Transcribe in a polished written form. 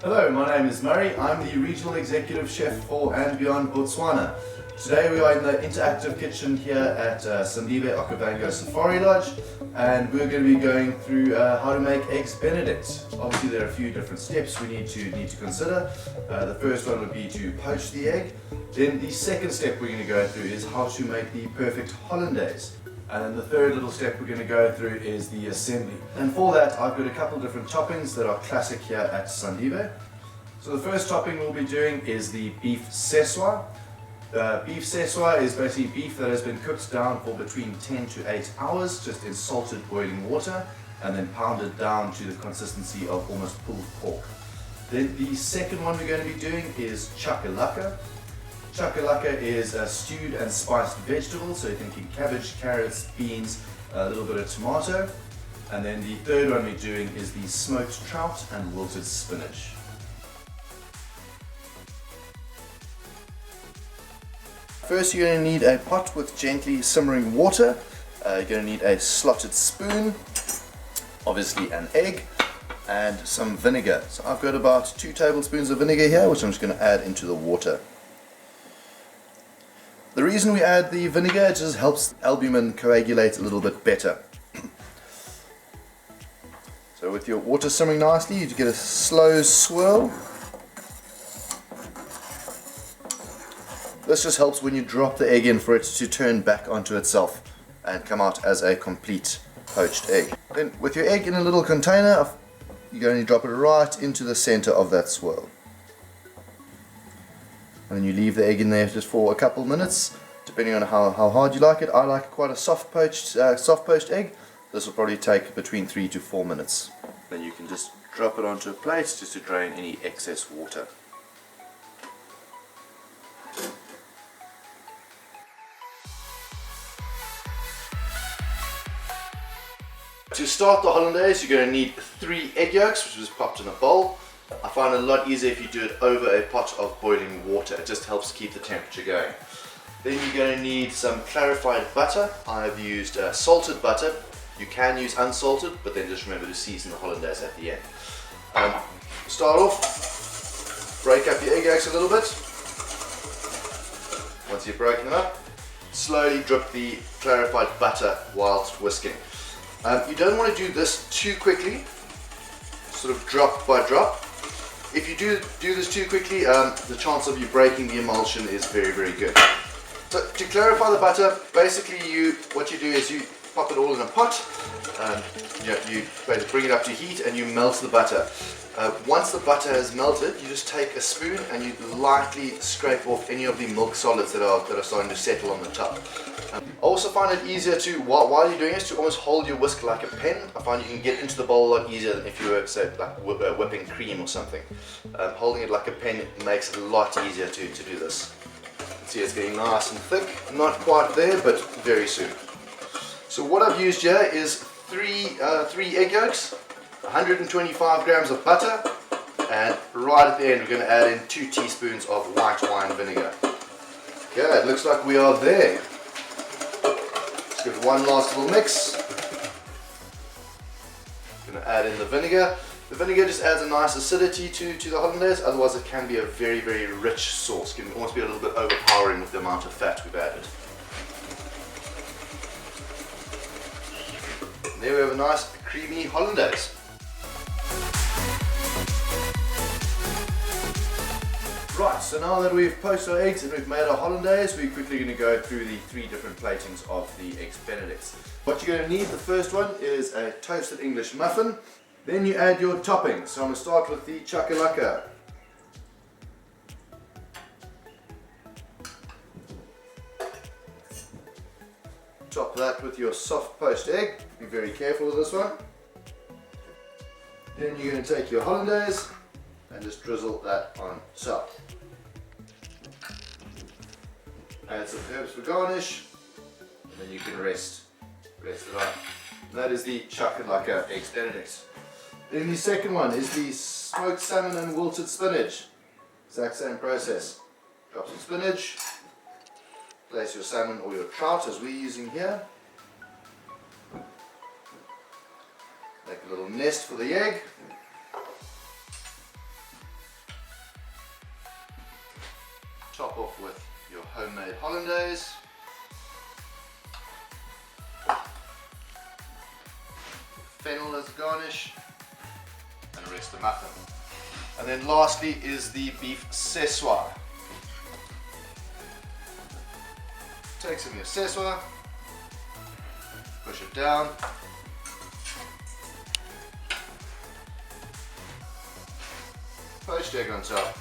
Hello, my name is Murray. I'm the Regional Executive Chef for andBeyond Botswana. Today we are in the interactive kitchen here at Sandibe Okavango Safari Lodge, and we're going to be going through how to make eggs Benedict. Obviously there are a few different steps we need to consider. The first one would be to poach the egg. Then the second step we're going to go through is how to make the perfect hollandaise. And then the third little step we're going to go through is the assembly. And for that I've got a couple of different toppings that are classic here at Sandibe. So the first topping we'll be doing is the beef seswa. Beef seswa is basically beef that has been cooked down for between 10 to 8 hours, just in salted boiling water, and then pounded down to the consistency of almost pulled pork. Then the second one we're going to be doing is chakalaka. Chakalaka is a stewed and spiced vegetable, so you're thinking cabbage, carrots, beans, a little bit of tomato. And then the third one we're doing is the smoked trout and wilted spinach. First you're going to need a pot with gently simmering water. You're going to need a slotted spoon, obviously an egg, and some vinegar. So I've got about 2 tablespoons of vinegar here, which I'm just going to add into the water. The reason we add the vinegar, it just helps albumin coagulate a little bit better. So with your water simmering nicely, you get a slow swirl. This just helps when you drop the egg in for it to turn back onto itself and come out as a complete poached egg. Then with your egg in a little container, you're going to drop it right into the center of that swirl. And then you leave the egg in there just for a couple minutes, depending on how hard you like it. I like quite a soft poached egg. This will probably take between 3 to 4 minutes. Then you can just drop it onto a plate just to drain any excess water. To start the hollandaise, you're going to need 3 egg yolks, which is popped in a bowl. I find it a lot easier if you do it over a pot of boiling water. It just helps keep the temperature going. Then you're going to need some clarified butter. I've used salted butter. You can use unsalted, but then just remember to season the hollandaise at the end. Start off, break up your egg yolks a little bit. Once you've broken them up, slowly drip the clarified butter whilst whisking. You don't want to do this too quickly, sort of drop by drop. If you do this too quickly, the chance of you breaking the emulsion is very, very good. So to clarify the butter, basically what you do is you pop it all in a pot, you bring it up to heat and you melt the butter. Once the butter has melted, you just take a spoon and you lightly scrape off any of the milk solids that are starting to settle on the top. I also find it easier to, while you're doing this, to almost hold your whisk like a pen. I find you can get into the bowl a lot easier than if you were, say, like whipping cream or something. Holding it like a pen makes it a lot easier to do this. See, it's getting nice and thick. Not quite there, but very soon. So what I've used here is 3 egg yolks, 125 grams of butter, and right at the end we're going to add in 2 teaspoons of white wine vinegar. Okay, it looks like we are there. Let's give it one last little mix. Going to add in the vinegar. The vinegar just adds a nice acidity to the hollandaise, otherwise it can be a very, very rich sauce. It can almost be a little bit overpowering with the amount of fat we've added. And there we have a nice creamy hollandaise. Right, so now that we've poached our eggs and we've made our hollandaise, we're quickly going to go through the 3 different platings of the eggs Benedict. What you're going to need, the first one is a toasted English muffin. Then you add your toppings. So I'm going to start with the chakalaka. Top that with your soft poached egg. Be very careful with this one. Then you're going to take your hollandaise and just drizzle that on top. Add some herbs for garnish, and then you can rest it on. And that is the chakalaka eggs Benedict. Then the second one is the smoked salmon and wilted spinach. Exact same process. Drop some spinach, place your salmon or your trout as we're using here. Make a little nest for the egg. hollandaise, fennel as a garnish, and the rest of the muffin. And then lastly is the beef seswa. Take some of your seswa, push it down, poached egg on top,